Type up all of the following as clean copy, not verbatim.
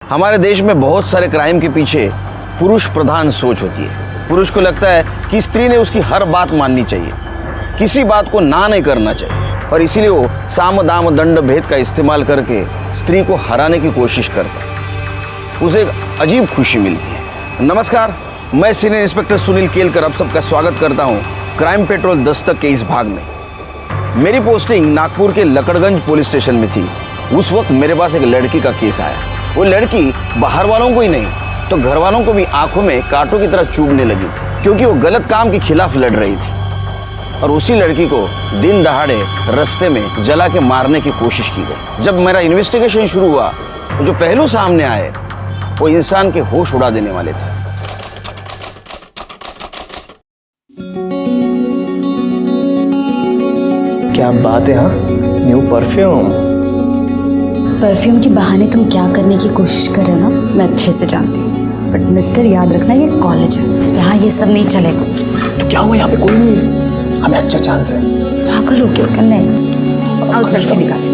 हमारे देश में बहुत सारे क्राइम के पीछे पुरुष प्रधान सोच होती है। पुरुष को लगता है कि स्त्री ने उसकी हर बात माननी चाहिए, किसी बात को ना नहीं करना चाहिए, और इसीलिए वो साम दाम दंड भेद का इस्तेमाल करके स्त्री को हराने की कोशिश करता है। उसे एक अजीब खुशी मिलती है। नमस्कार, मैं सीनियर इंस्पेक्टर सुनील केलकर आप सबका स्वागत करता हूँ क्राइम पेट्रोल दस्तक के इस भाग में। मेरी पोस्टिंग नागपुर के लकड़गंज पुलिस स्टेशन में थी। उस वक्त मेरे पास एक लड़की का केस आया। वो लड़की बाहर वालों को ही नहीं तो घर वालों को भी आंखों में कांटों की तरह चुभने लगी थी, क्योंकि वो गलत काम के खिलाफ लड़ रही थी। और उसी लड़की को दिन दहाड़े रास्ते में जला के मारने की कोशिश की गई। जब मेरा इन्वेस्टिगेशन शुरू हुआ तो जो पहलू सामने आए वो इंसान के होश उड़ा देने वाले थे। क्या बात है। हाँ, न्यू परफ्यूम के बहाने तुम क्या करने की कोशिश कर रहे हो ना, मैं अच्छे से जानती हूँ। बट मिस्टर, याद रखना ये कॉलेज है, यहाँ ये सब नहीं चलेगा। तो क्या हुआ, यहाँ पे कोई नहीं, हमें अच्छा चांस है। पागल हो क्यों करने? आओ सेल्फी निकाले।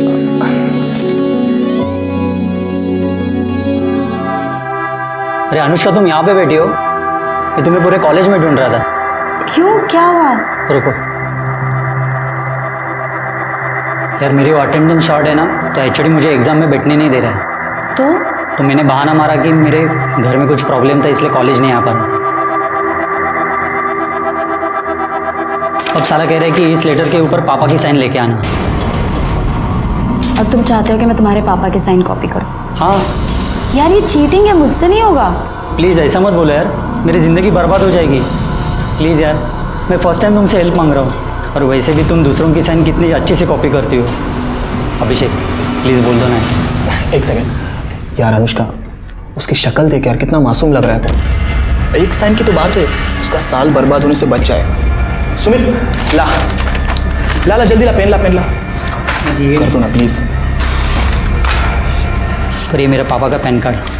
अरे अनुष्का, तुम यहाँ पे बैठी हो? मैं तुम्हें पूरे कॉलेज में ढूंढ रहा था। क्यों, क्या हुआ? रुको यार, मेरी वो अटेंडेंस शॉर्ट है ना, तो एचओडी मुझे एग्जाम में बैठने नहीं दे रहा है। तो मैंने बहाना मारा कि मेरे घर में कुछ प्रॉब्लम था, इसलिए कॉलेज नहीं आ पा रहा। अब साला कह रहे हैं कि इस लेटर के ऊपर पापा की साइन लेके आना। अब तुम चाहते हो कि मैं तुम्हारे पापा के साइन कॉपी करूँ? हाँ यार ये चीटिंग है, मुझसे नहीं होगा। प्लीज़ ऐसा मत बोलो यार, मेरी ज़िंदगी बर्बाद हो जाएगी। प्लीज़ यार, मैं फर्स्ट टाइम तुमसे हेल्प मांग रहा हूँ, और वैसे भी तुम दूसरों की साइन कितनी अच्छे से कॉपी करती हो। अभिषेक प्लीज़ बोल दो ना। एक सेकेंड यार, अनुष्का उसकी शक्ल देख यार, कितना मासूम लग रहा है वो। एक साइन की तो बात है, उसका साल बर्बाद होने से बच जाएगा। सुमित ला ला ला, जल्दी ला, पेन ला, पेन ला, कर दो ना प्लीज। और ये मेरे पापा का पैन कार्ड।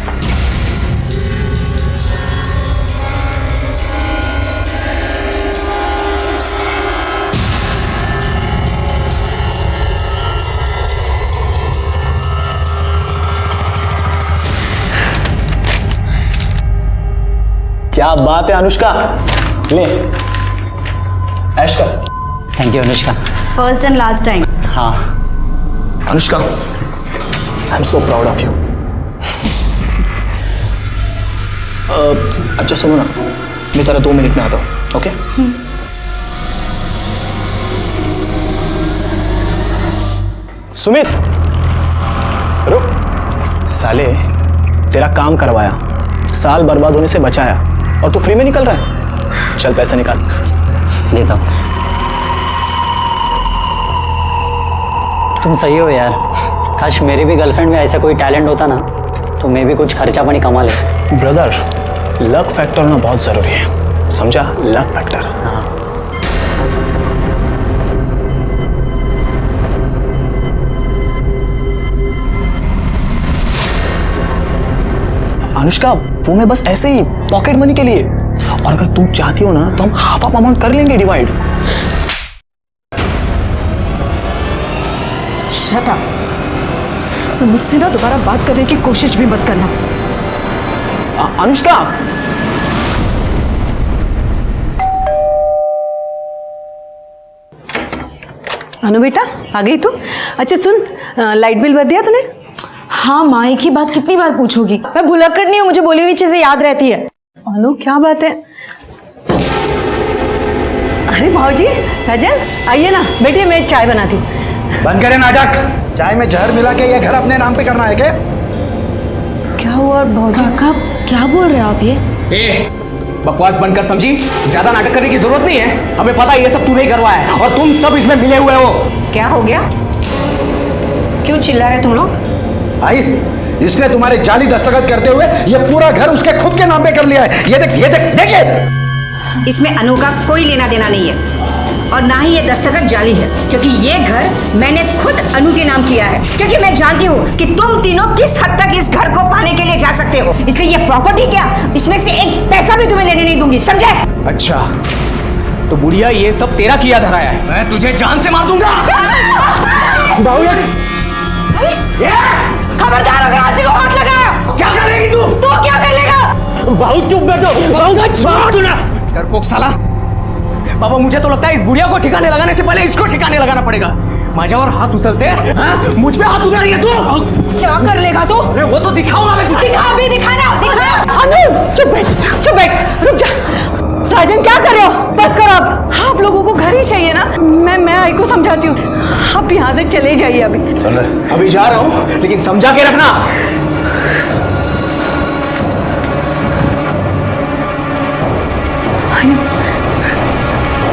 क्या बात है अनुष्का, ले ऐश कर। Thank you Anushka. First and last time. हाँ Anushka, I am so proud of you. अच्छा सुनो ना, मैं जरा 2 मिनट में आता हूँ, ओके? सुमित रुक। साले तेरा काम करवाया, साल बर्बाद होने से बचाया, और तू फ्री में निकल रहा है। चल पैसा निकाल। देता हूँ। तुम सही हो यार, काश मेरी भी गर्लफ्रेंड में ऐसा कोई टैलेंट होता ना, तो मैं भी कुछ खर्चा पानी कमा लेता। ब्रदर, लक फैक्टर होना बहुत जरूरी है, समझा? Luck factor. हाँ अनुष्का, वो मैं बस ऐसे ही पॉकेट मनी के लिए, और अगर तुम चाहती हो ना तो हम हाफ ऑफ अमाउंट कर लेंगे डिवाइड। Shut up. मुझसे ना दोबारा बात करने की कोशिश भी मत करना। अनुष्का, अनु बेटा आ गई तू? अच्छा सुन, लाइट बिल भर दिया तूने? हाँ माँ, एक ही बात कितनी बार पूछोगी? मैं भुलक्कड़ नहीं हूँ, मुझे बोली हुई चीजें याद रहती है। अनु क्या बात है? अरे भाऊजी, राजन आइए ना, बैठिए, मैं चाय बनाती हूँ। बंद करें नाटक। चाय में जहर मिला के ये घर अपने नाम पे करना है क्या? क्या हुआ भाऊजी? काका क्या बोल रहे हो आप? ये ए, बकवास बंद कर, समझी? ज्यादा नाटक करने की जरूरत नहीं है, हमें पता है ये सब तूने ही करवाया है, और तुम सब इसमें मिले हुए हो। क्या हो गया? क्यों चिल्ला रहे तुम लोग? आई, इसने तुम्हारे जाली दस्तखत करते हुए ये पूरा घर उसके खुद के नाम पे कर लिया है। ये देख, ये देख, देखिए। इसमें अनु का कोई लेना देना नहीं है, और ना ही ये दस्तखत जाली है, क्योंकि ये घर मैंने खुद अनु के नाम किया है, क्योंकि मैं जानती हूँ कि तुम तीनों किस हद तक इस घर को पाने के लिए जा सकते हो। इसलिए ये प्रॉपर्टी क्या, इसमें से एक पैसा भी तुम्हें लेने नहीं दूंगी, समझे? अच्छा, तो बुढ़िया ये सब तेरा किया धराया है। मैं तुझे जान से मार दूंगा। खबरदार अगर आज को हाथ लगाया। क्या कर रही बहुत चुप बैठो, बहुत सुना। डरपोक साला। बाबा मुझे तो लगता है इस बुढ़िया को ठिकाने लगाने से पहले इसको ठिकाने लगाना पड़ेगा। माझ्यावर हाथ उचलते हाँ? मुझ पे हाथ उठा रही है तू। क्या कर लेगा तू? अरे वो तो दिखाऊंगा मैं तुझे। दिखा अभी, दिखाना दिखा। अनु चुप बैठ रुक जा। राजन क्या कर रहे हो? बस करो अब। आप लोगों को घर ही चाहिए ना। मैं आई को समझाती हूँ, आप यहाँ से चले जाइए अभी। चल रहे अभी जा रहा हूँ, लेकिन समझा के रखना।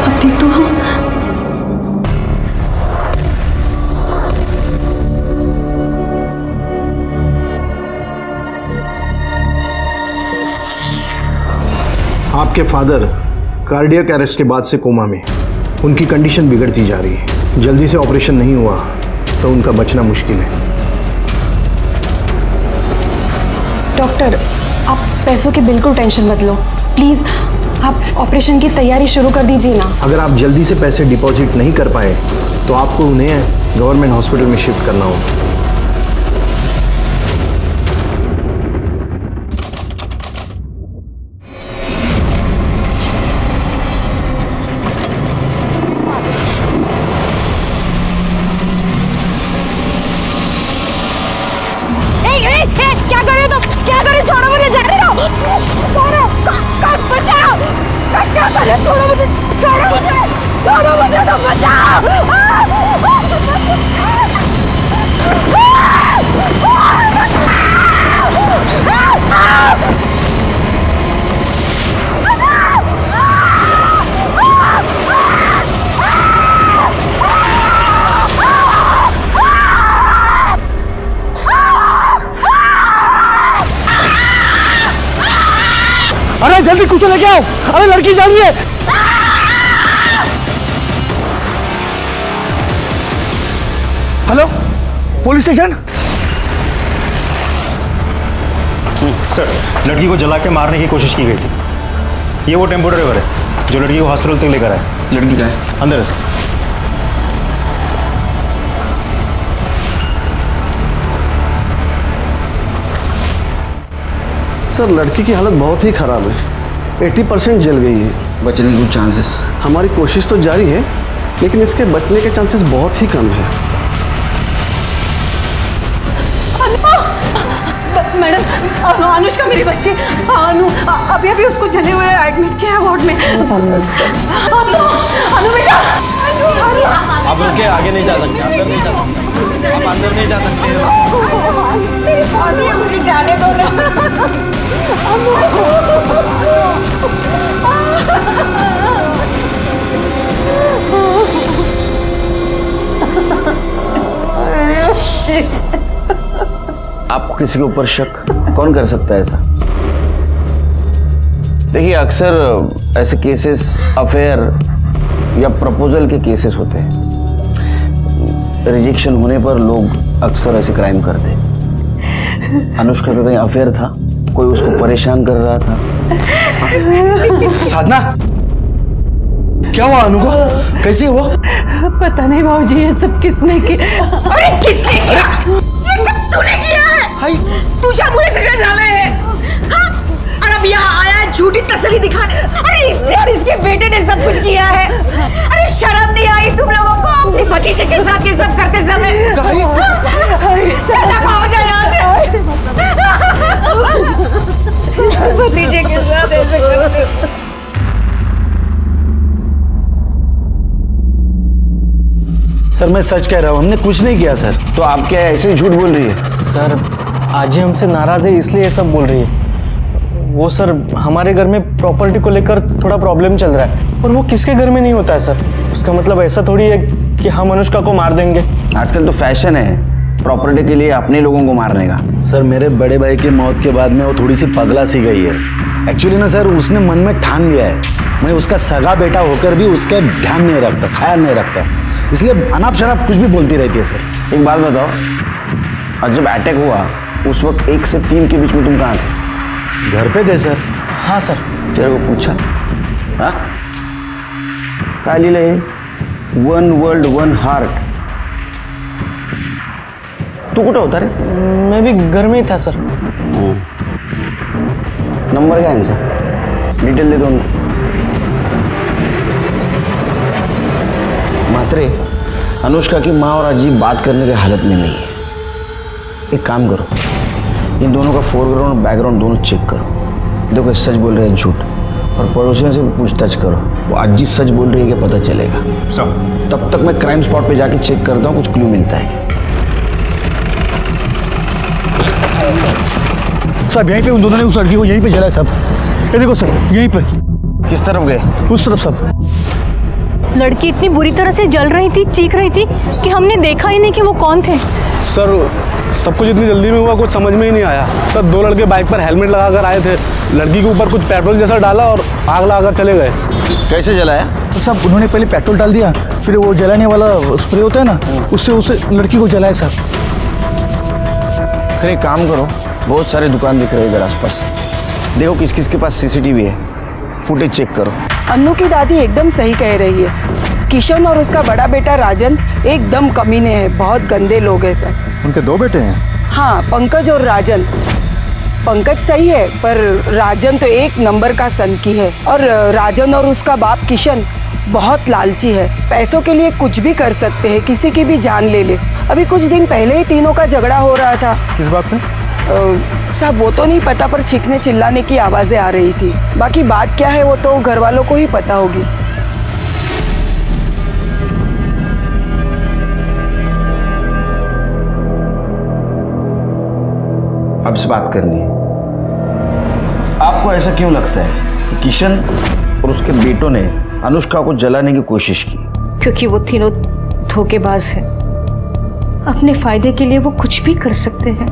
अब ठीक तो हो? आपके फादर कार्डियक अरेस्ट के बाद से कोमा में, उनकी कंडीशन बिगड़ती जा रही है। जल्दी से ऑपरेशन नहीं हुआ तो उनका बचना मुश्किल है। डॉक्टर, आप पैसों की बिल्कुल टेंशन मत लो, प्लीज़ आप ऑपरेशन की तैयारी शुरू कर दीजिए ना। अगर आप जल्दी से पैसे डिपॉजिट नहीं कर पाए तो आपको उन्हें गवर्नमेंट हॉस्पिटल में शिफ्ट करना होगा। क्या करे तुम? क्या करे? छोड़ो मुझे, जाने दो। बचाओ। क्या करे? छोड़ो मुझे, छोड़ो मुझे तो बचाओ। अरे जल्दी कुछ लेके आओ, अरे लड़की जा रही है। Hello, police station. सर, लड़की को जला के मारने की कोशिश की गई थी। ये वो टेम्पो ड्राइवर है जो लड़की को हॉस्पिटल तक लेकर आया। लड़की का है? अंदर है सर। सर, लड़की की हालत बहुत ही खराब है, 80% जल गई है। बचने के कुछ चांसेस? हमारी कोशिश तो जारी है, लेकिन इसके बचने के चांसेस बहुत ही कम है। मैडम, अनुष्का मेरी बच्ची अनु अभी उसको जले हुए एडमिट किया है वार्ड में। अनु बेटा, आप रुके, आगे नहीं जा सकते, अंदर नहीं जा सकते, आप अंदर नहीं जा सकते। मुझे जाने दो ना। आपको किसी के ऊपर शक? कौन कर सकता है ऐसा? देखिए, अक्सर ऐसे केसेस अफेयर या प्रपोजल के केसेस होते हैं। रिजेक्शन होने पर लोग अक्सर ऐसे क्राइम करते हैं। अनुष्का का कहीं अफेयर था, कोई उसको परेशान कर रहा था। साधना, क्या हुआ अनु को? कैसी है वो? पता नहीं बाबूजी, ये सब किसने किया? अरे किसने किया? ये सब तूने किया है। तुझे मुझे सगळे झाले है। हाँ? और अब यहाँ आया है झूठी तसल्ली दिखाने। अरे इसने और इसके बेटे ने सब कुछ किया है। अरे शर्म नहीं आई तुम लोगों को अपने भतीजे के साथ ये सब करते समय? चल दफा हो जाए यहाँ से। भतीजे के साथ ऐसे करते। सर, मैं सच कह रहा हूँ, हमने कुछ नहीं किया सर। तो आप क्या ऐसे ही झूठ बोल रही है? सर, आज ही हमसे नाराज़ है इसलिए ये सब बोल रही है। वो सर, हमारे घर में प्रॉपर्टी को लेकर थोड़ा प्रॉब्लम चल रहा है, और वो किसके घर में नहीं होता है सर। उसका मतलब ऐसा थोड़ी है कि हम अनुष्का को मार देंगे। आजकल तो फैशन है प्रॉपर्टी के लिए अपने लोगों को मारने का। सर, मेरे बड़े भाई की मौत के बाद में वो थोड़ी सी पगला सी गई है। एक्चुअली ना सर, उसने मन में ठान लिया है, मैं उसका सगा बेटा होकर भी उसका ध्यान नहीं रखता, ख्याल नहीं रखता, इसलिए अनाप शनाप कुछ भी बोलती रहती है सर। एक बात बताओ, और जब अटैक हुआ उस वक्त 1 से 3 के बीच में तुम कहाँ थे? घर पे थे सर। हाँ सर। तेरे को पूछा? हाँ, काय लिहिलंय? 1 वर्ल्ड 1 हार्ट। तू कुठं होता रे? मैं भी घर में ही था सर। नंबर काय आहे? Detail sir. डिटेल दे दो उनको। मात्रे, अनुष्का की माँ और अजीब बात करने की हालत में नहीं है। एक काम करो, इन दोनों का फोरग्राउंड और बैकग्राउंड दोनों चेक करो। देखो सच बोल रहे हैं झूठ, और पड़ोसियों से पूछताछ करो। वो अजीब सच बोल रही है कि पता चलेगा। सर तब तक मैं क्राइम स्पॉट पे जाके चेक करता हूँ, कुछ क्लू मिलता है। साहब यहीं पे उन दोनों ने उस लड़की को यहीं पे जलाया साहब। ये देखो सर, यहीं पे। किस तरफ गए? उस तरफ साहब। लड़की इतनी बुरी तरह से जल रही थी, चीख रही थी कि हमने देखा ही नहीं कि वो कौन थे। सर सब कुछ इतनी जल्दी में हुआ, कुछ समझ में ही नहीं आया। सर 2 लड़के बाइक पर हेलमेट लगाकर आए थे, लड़की के ऊपर कुछ पेट्रोल जैसा डाला और आग लगाकर चले गए। कैसे जलाया? तो साहब उन्होंने पहले पेट्रोल डाल दिया, फिर वो जलाने वाला स्प्रे होता है ना, उससे उसे लड़की को जलाया साहब। फिर एक काम करो, बहुत सारे दुकान दिख रहे हैं इधर आसपास, देखो किस किस के पास सीसीटीवी है, फुटेज चेक करो। अन्नू की दादी एकदम सही कह रही है। किशन और उसका बड़ा बेटा राजन एकदम कमीने हैं, बहुत गंदे लोग हैं सर। उनके 2 बेटे हैं? हाँ, पंकज और राजन। पंकज सही है, पर राजन तो 1 नंबर का सनकी है। और राजन और उसका बाप किशन बहुत लालची है, पैसों के लिए कुछ भी कर सकते हैं, किसी की भी जान ले ले। अभी कुछ दिन पहले ही तीनों का झगड़ा हो रहा था। किस बात पे? साहब वो तो नहीं पता, पर चीखने चिल्लाने की आवाजें आ रही थी। बाकी बात क्या है वो तो घर वालों को ही पता होगी। अब से बात करनी है। आपको ऐसा क्यों लगता है कि किशन और उसके बेटों ने अनुष्का को जलाने की कोशिश की? क्योंकि वो तीनों धोखेबाज हैं। अपने फायदे के लिए वो कुछ भी कर सकते हैं।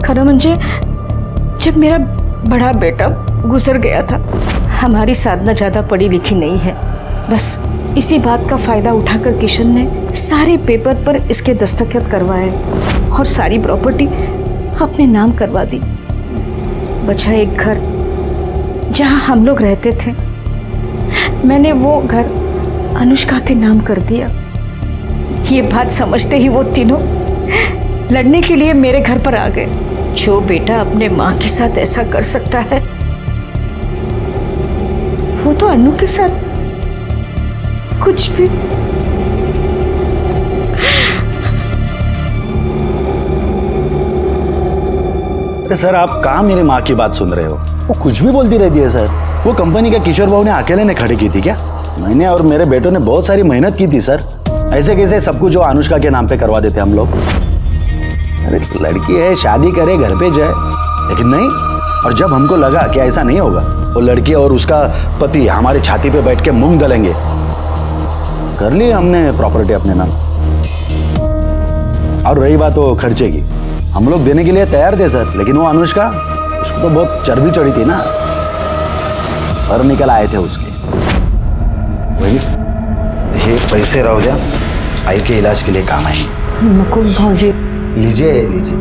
खरा म्हणजे जब मेरा बड़ा बेटा गुजर गया था, हमारी साधना ज़्यादा पढ़ी लिखी नहीं है, बस इसी बात का फ़ायदा उठाकर किशन ने सारे पेपर पर इसके दस्तखत करवाए और सारी प्रॉपर्टी अपने नाम करवा दी। बचा एक घर जहाँ हम लोग रहते थे, मैंने वो घर अनुष्का के नाम कर दिया। ये बात समझते ही वो तीनों लड़ने के लिए मेरे घर पर आ गए। जो बेटा अपने माँ के साथ ऐसा कर सकता है, वो तो अन्नू के साथ कुछ भी। सर आप कहाँ मेरी माँ की बात सुन रहे हो? वो कुछ भी बोलती रहती है सर। वो कंपनी का किशोर बाबू ने अकेले ने खड़ी की थी क्या? मैंने और मेरे बेटों ने बहुत सारी मेहनत की थी सर। ऐसे कैसे सब कुछ जो अनुष्का के नाम पे करवा देते हम लोग? अरे लड़की है, शादी करे, घर पे जाए, लेकिन नहीं। और जब हमको लगा कि ऐसा नहीं होगा, वो लड़की और उसका पति हमारी छाती पे बैठ के मूंग दलेंगे, कर लिए हमने प्रॉपर्टी अपने नाम। और रही बात वो खर्चे की, हम लोग देने के लिए तैयार थे सर, लेकिन वो अनुष्का, उसको तो बहुत चर्बी चढ़ी थी ना, और निकल आए थे उसके। वही ये पैसे रहो जा, आई के इलाज के लिए काम आएंगे। नको भाऊजी, लीजिए लीजिए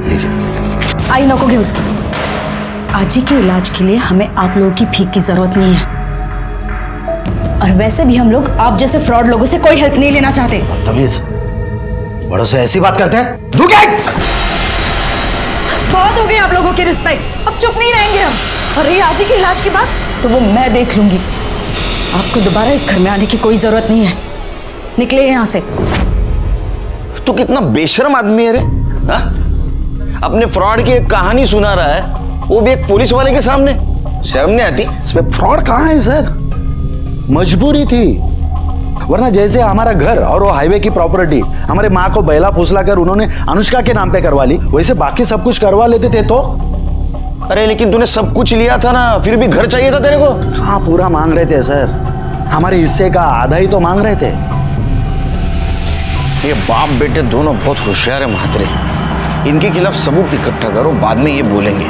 लीजिए। आई नको घेऊस। आजी के इलाज के लिए हमें आप लोगों की भीख की जरूरत नहीं है, और वैसे भी हम लोग आप जैसे फ्रॉड लोगों से कोई हेल्प नहीं लेना चाहते। बदतमीज, बड़ों से ऐसी बात करते हैं? बहुत हो गई आप लोगों की रिस्पेक्ट, अब चुप नहीं रहेंगे हम। और ये आजी के इलाज की बात तो वो मैं देख लूंगी। आपको दोबारा इस घर में आने की कोई जरूरत नहीं है, निकले यहाँ से। तू कितना बेशर्म आदमी है रे, हा? अपने फ्रॉड की एक कहानी सुना रहा है, वो भी एक पुलिस वाले के सामने। शर्म नहीं आती? इसमें फ्रॉड कहाँ है सर? मजबूरी थी, वरना जैसे हमारा घर और वो हाईवे की प्रॉपर्टी हमारे माँ को बैला फुसला कर उन्होंने अनुष्का के नाम पे करवा ली, वैसे बाकी सब कुछ करवा लेते थे तो। अरे लेकिन तूने सब कुछ लिया था ना, फिर भी घर चाहिए था तेरे को। हाँ पूरा मांग रहे थे सर, हमारे हिस्से का आधा ही तो मांग रहे थे। ये बाप बेटे दोनों बहुत होशियार है महात्रे, इनके खिलाफ सबूत इकट्ठा करो, बाद में ये बोलेंगे।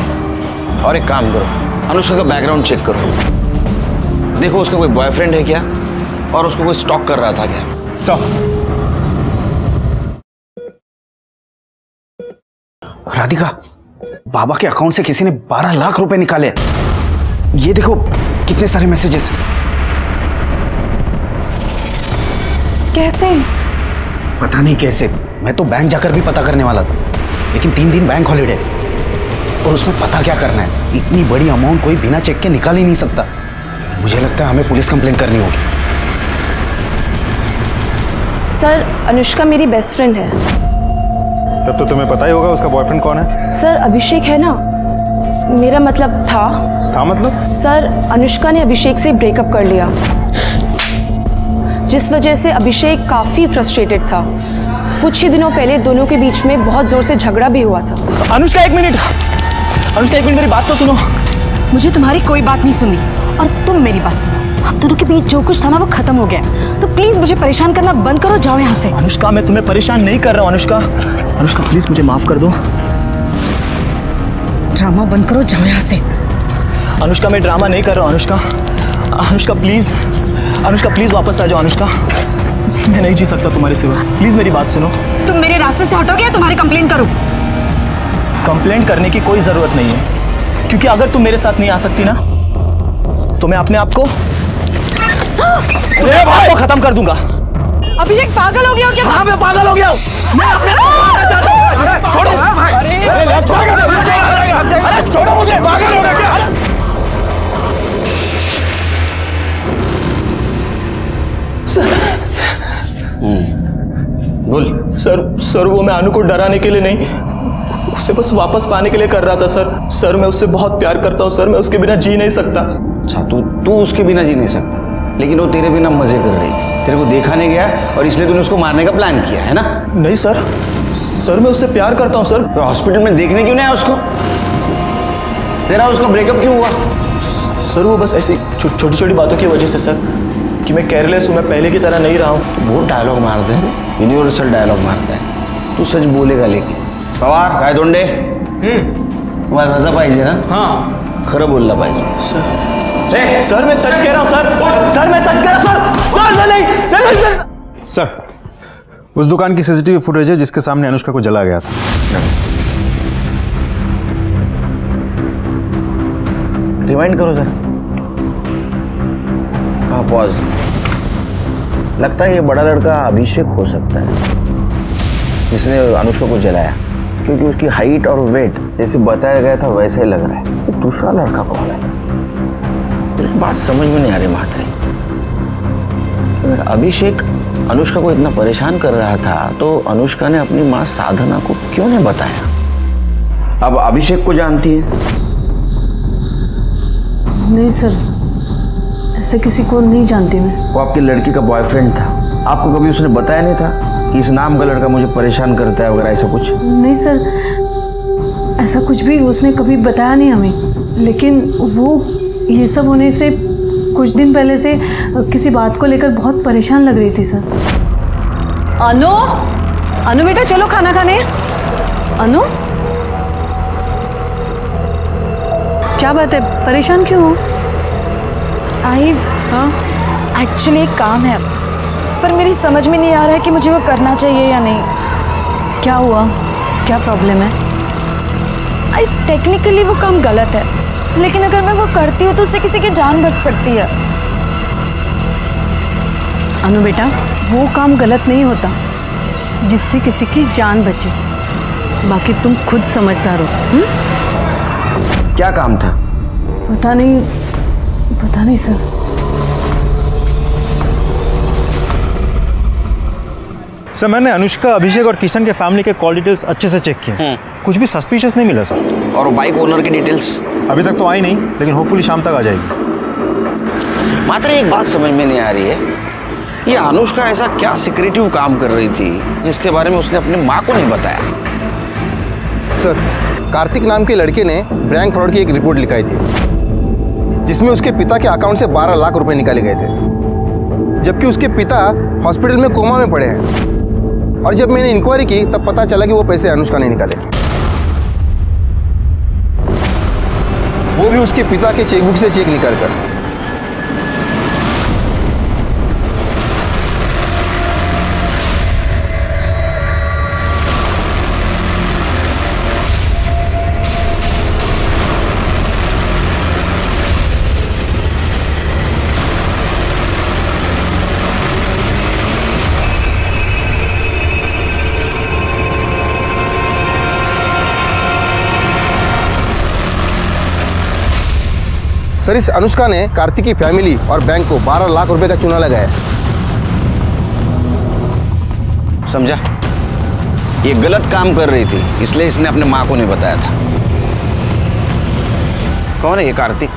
और एक काम करो, अनुष्का का बैकग्राउंड चेक करो, देखो उसका कोई बॉयफ्रेंड है क्या, और उसको कोई स्टॉक कर रहा था क्या। राधिका, बाबा के अकाउंट से किसी ने 12 लाख रुपए निकाले। ये देखो कितने सारे मैसेजेस। कैसे? पता नहीं कैसे, मैं तो बैंक जाकर भी पता करने वाला था, लेकिन 3 दिन बैंक हॉलिडे। और उसमें पता क्या करना है? इतनी बड़ी अमाउंट कोई बिना चेक के निकाल ही नहीं सकता। मुझे लगता है हमें पुलिस कंप्लेंट करनी होगी। सर, अनुष्का मेरी बेस्ट फ्रेंड है। तब तो तुम्हें पता ही होगा उसका बॉयफ्रेंड कौन है। सर, अभिषेक है ना, मेरा मतलब था मतलब? सर, अनुष्का ने अभिषेक से ब्रेकअप कर लिया, जिस वजह से अभिषेक काफी फ्रस्ट्रेटेड था। कुछ ही दिनों पहले दोनों के बीच में बहुत जोर से झगड़ा भी हुआ था। अनुष्का एक मिनट, मेरी बात तो सुनो। मुझे तुम्हारी कोई बात नहीं सुननी और तुम मेरी बात सुनो। आप दोनों के बीच जो कुछ था ना वो खत्म हो गया, तो प्लीज मुझे परेशान करना बंद करो, जाओ यहाँ से। अनुष्का, मैं तुम्हें परेशान नहीं कर रहा हूँ। अनुष्का प्लीज मुझे माफ कर दो। ड्रामा बंद करो, जाओ यहाँ से। अनुष्का, मैं ड्रामा नहीं कर रहा हूँ। अनुष्का प्लीज वापस आ जाओ। अनुष्का, मैं नहीं जी सकता तुम्हारे सिवा। प्लीज मेरी बात सुनो। तुम मेरे रास्ते से हटोगे या तुम्हारी कंप्लेंट करूं? कंप्लेंट करने की कोई जरूरत नहीं है, क्योंकि अगर तुम मेरे साथ नहीं आ सकती ना, तो मैं अपने आप को खत्म कर दूंगा। अभिषेक पागल हो गया हो क्या? हाँ, मैं पागल हो गया हूँ। मैं अपने छोड़ो मुझे, पागल हो गया क्या? बोल। सर, वो मैं अनु को डराने के लिए नहीं, उसे बस वापस पाने के लिए कर रहा था। सर, मैं उससे बहुत प्यार करता हूँ। सर, मैं उसके बिना जी नहीं सकता। अच्छा, तू उसके बिना जी नहीं सकता, लेकिन वो तेरे बिना मजे कर रही थी। तेरे को देखा नहीं गया और इसलिए तूने उसको मारने का प्लान किया है ना? नहीं सर, मैं उससे प्यार करता हूँ सर। तो हॉस्पिटल में देखने क्यों नहीं आया उसको? तेरा उसका ब्रेकअप क्यों हुआ? सर, वो बस ऐसी छोटी छोटी बातों की वजह से सर, कि मैं केयरलेस हूँ, मैं पहले की तरह नहीं रहा हूँ। वो डायलॉग मारते हैं, यूनिवर्सल डायलॉग मारता है। तू सच बोलेगा लेकिन। पवार काय दोंडे, तुम्हाला रजा पाहिजे ना? हाँ, खरं बोलला पाहिजे। सर, मैं सच कह रहा हूँ सर, मैं सच कह रहा हूँ सर, नहीं। सर, उस दुकान की सीसीटीवी फुटेज है जिसके सामने अनुष्का को जला गया था। रिवाइंड करो सर। हाँ, पॉज। लगता है ये बड़ा लड़का अभिषेक हो सकता है, जिसने अनुष्का को जलाया, क्योंकि उसकी हाइट और वेट जैसे बताया गया था वैसे ही लग रहा है। तो दूसरा लड़का कौन है? बात समझ में नहीं आ रही महात्रे। अगर अभिषेक अनुष्का को इतना परेशान कर रहा था तो अनुष्का ने अपनी माँ साधना को क्यों नहीं बताया? अब अभिषेक को जानती है? नहीं सर, ऐसे किसी को नहीं जानती मैं। वो आपकी लड़की का बॉयफ्रेंड था, आपको कभी उसने बताया नहीं था कि इस नाम का लड़का मुझे परेशान करता है वगैरह ऐसा कुछ? नहीं सर, ऐसा कुछ भी उसने कभी बताया नहीं हमें। लेकिन वो ये सब होने से कुछ दिन पहले से किसी बात को लेकर बहुत परेशान लग रही थी सर। अनु बेटा, चलो खाना खाने। अनु, क्या बात है, परेशान क्यों हो? एक्चुअली एक काम है, पर मेरी समझ में नहीं आ रहा है कि मुझे वो करना चाहिए या नहीं। क्या हुआ, क्या प्रॉब्लम है? टेक्निकली वो काम गलत है, लेकिन अगर मैं वो करती हूँ तो उससे किसी की जान बच सकती है। अनु बेटा, वो काम गलत नहीं होता जिससे किसी की जान बचे। बाकी तुम खुद समझदार हो। क्या काम था? पता नहीं सर। सर, मैंने अनुष्का, अभिषेक और किशन के फैमिली के कॉल डिटेल्स अच्छे से चेक किए। कुछ भी सस्पिशियस नहीं मिला सर। और बाइक ओनर की डिटेल्स? अभी तक तो आई नहीं, लेकिन होपफुली शाम तक आ जाएगी। मात्र एक बात समझ में नहीं आ रही है, ये अनुष्का ऐसा क्या सिक्रेटिव काम कर रही थी जिसके बारे में उसने अपनी माँ को नहीं बताया? सर, कार्तिक नाम के लड़के ने बैंक फ्रॉड की एक रिपोर्ट लिखाई थी, जिसमें उसके पिता के अकाउंट से 12 लाख रुपए निकाले गए थे, जबकि उसके पिता हॉस्पिटल में कोमा में पड़े हैं। और जब मैंने इंक्वायरी की तब पता चला कि वो पैसे अनुष्का ने निकाले, वो भी उसके पिता के चेकबुक से चेक निकालकर। सर इस अनुष्का ने कार्तिक की फैमिली और बैंक को 12 लाख रुपए का चूना लगाया। समझा? ये गलत काम कर रही थी, इसलिए इसने अपने माँ को नहीं बताया था। कौन है ये कार्तिक?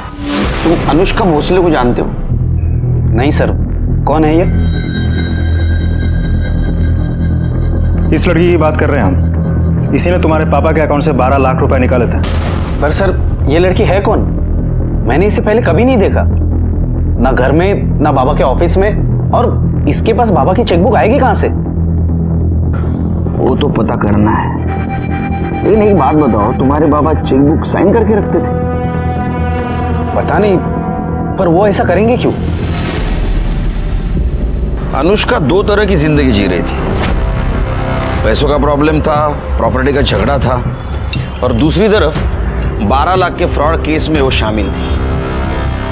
तुम अनुष्का भोसले को जानते हो? नहीं सर, कौन है ये? इस लड़की की बात कर रहे हैं हम। इसी ने तुम्हारे पापा के अकाउंट से 12 लाख रुपए निकाले थे। पर सर ये लड़की है कौन? मैंने इसे पहले कभी नहीं देखा, ना घर में ना बाबा के ऑफिस में। और इसके पास बाबा की चेकबुक आएगी कहां से? वो तो पता करना है। लेकिन एक बात बताओ, तुम्हारे बाबा चेकबुक साइन करके रखते थे? पता नहीं, पर वो ऐसा करेंगे क्यों? अनुष्का दो तरह की जिंदगी जी रही थी। पैसों का प्रॉब्लम था, प्रॉपर्टी का झगड़ा था, और दूसरी तरफ 12 लाख के फ्रॉड केस में वो शामिल थी।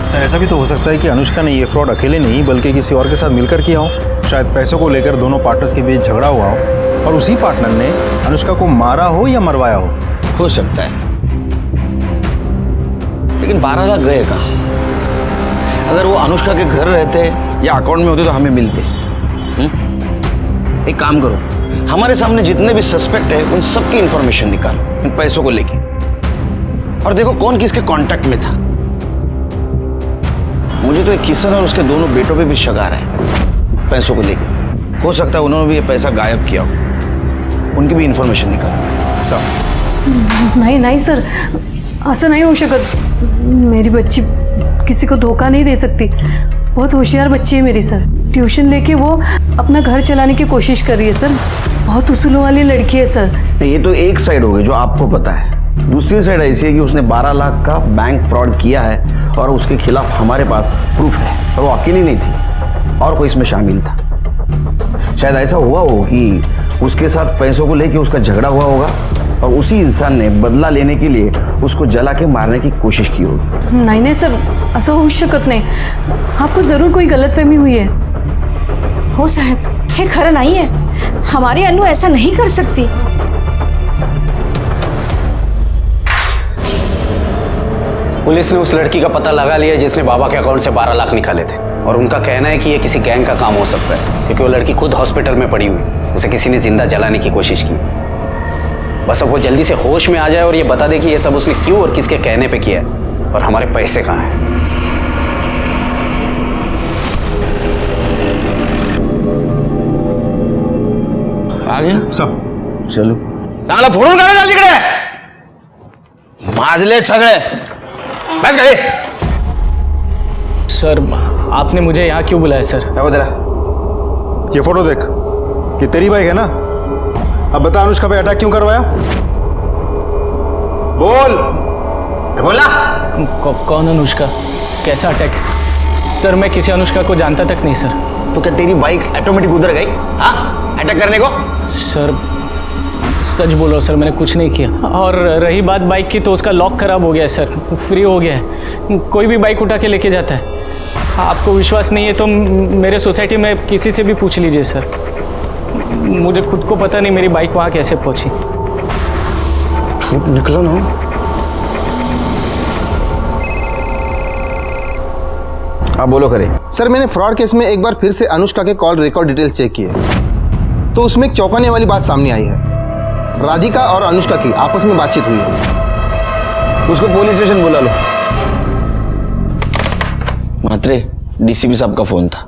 सर ऐसा भी तो हो सकता है कि अनुष्का ने ये फ्रॉड अकेले नहीं बल्कि किसी और के साथ मिलकर किया हो। शायद पैसों को लेकर दोनों पार्टनर्स के बीच झगड़ा हुआ हो और उसी पार्टनर ने अनुष्का को मारा हो या मरवाया हो सकता है। लेकिन 12 लाख गए कहाँ? अगर वो अनुष्का के घर रहते या अकाउंट में होते तो हमें मिलते। एक काम करो, हमारे सामने जितने भी सस्पेक्ट है उन सबकी इंफॉर्मेशन निकालो इन पैसों को लेके, और देखो कौन किसके कांटेक्ट में था। मुझे तो एक किशन और उसके दोनों बेटों पे भी शक आ रहा है पैसों को लेके। हो सकता है उन्होंने भी ये पैसा गायब किया हो, उनकी भी इंफॉर्मेशन निकालो। सब नहीं सर, ऐसा नहीं हो शकत। मेरी बच्ची किसी को धोखा नहीं दे सकती। बहुत होशियार बच्ची है मेरी सर। ट्यूशन लेके वो अपना घर चलाने की कोशिश कर रही है सर। बहुत उसूलों वाली लड़की है सर। ये तो एक साइड हो गई जो आपको पता है। दूसरी साइड ऐसी है कि उसने 12 लाख का बैंक फ्रॉड किया है और उसके खिलाफ हमारे पास प्रूफ है, और वो अकेली नहीं थी, और कोई इसमें शामिल था। शायद ऐसा हुआ हो कि उसके साथ पैसों को लेके उसका झगड़ा हुआ होगा और उसी इंसान ने बदला लेने के लिए उसको जला के मारने की कोशिश की होगी। नहीं सर, ऐसा हो शकत नहीं। आपको जरूर कोई गलतफहमी हुई है। हो साहब, ये खरा नहीं है। हमारी अनु ऐसा नहीं कर सकती। पुलिस ने उस लड़की का पता लगा लिया जिसने बाबा के अकाउंट से 12 लाख निकाले थे, और उनका कहना है कि ये किसी गैंग का काम हो सकता है, क्योंकि वो लड़की खुद हॉस्पिटल में पड़ी हुई, उसे किसी ने जिंदा जलाने की कोशिश की। बस अब वो जल्दी से होश में आ जाए और ये बता दे कि ये सब उसने क्यों और किसके कहने पे किया है, और हमारे पैसे कहाँ हैं। आ गया सब चलो चांगला फोडून काढा चाल तिकडे. माजले सगळे. बस गए. सर आपने मुझे यहाँ क्यों बुलाया सर? क्या बोल रहा? ये फोटो देख, ये तेरी बाइक है ना? अब बता अनुष्का पे अटैक क्यों करवाया? बोल. बोला? कौन अनुष्का? कैसा अटैक? सर मैं किसी अनुष्का को जानता तक नहीं सर। तो क्या तेरी बाइक ऑटोमेटिक उधर गई? हाँ, अटैक करने को? सर सच बोल रहा हूँ सर, मैंने कुछ नहीं किया। और रही बात बाइक की, तो उसका लॉक खराब हो गया है सर, फ्री हो गया है। कोई भी बाइक उठा के लेके जाता है। आपको विश्वास नहीं है तो मेरे सोसाइटी में किसी से भी पूछ लीजिए सर। मुझे खुद को पता नहीं मेरी बाइक वहाँ कैसे पहुँची। झूठ निकला ना। हाँ बोलो करे। सर मैंने फ्रॉड केस में एक बार फिर से अनुष्का के कॉल रिकॉर्ड डिटेल चेक किए, तो उसमें एक चौंकाने वाली बात सामने आई है। राधिका और अनुष्का की आपस में बातचीत हुई है। उसको पुलिस स्टेशन बुला लो। मात्रे डीसीपी साहब का फोन था।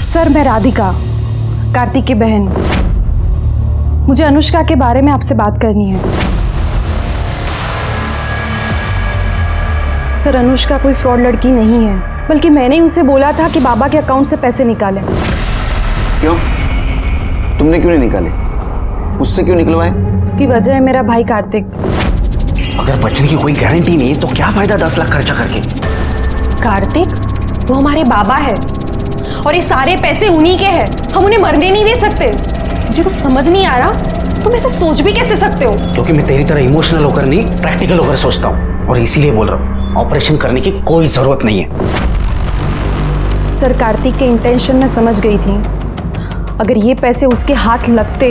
सर मैं राधिका, कार्तिक की बहन। मुझे अनुष्का के बारे में आपसे बात करनी है। सर अनुष्का कोई फ्रॉड लड़की नहीं है, बल्कि मैंने ही उसे बोला था कि बाबा के अकाउंट से पैसे निकालें। क्यों? तुमने क्यों नहीं निकाले? उससे क्यों निकलवाए? उसकी वजह है मेरा भाई कार्तिक। अगर बचने की कोई गारंटी नहीं है तो क्या फायदा 10 लाख खर्चा करके? कार्तिक वो हमारे बाबा है और ये सारे पैसे उन्हीं के हैं। हम उन्हें मरने नहीं दे सकते। मुझे तो समझ नहीं आ रहा तुम ऐसा सोच भी कैसे सकते हो? क्योंकि मैं तेरी तरह इमोशनल होकर नहीं, प्रैक्टिकल होकर सोचता हूँ, और इसीलिए बोल रहा हूँ ऑपरेशन करने की कोई जरूरत नहीं है। सर कार्तिक के इंटेंशन मैं समझ गई थी। अगर ये पैसे उसके हाथ लगते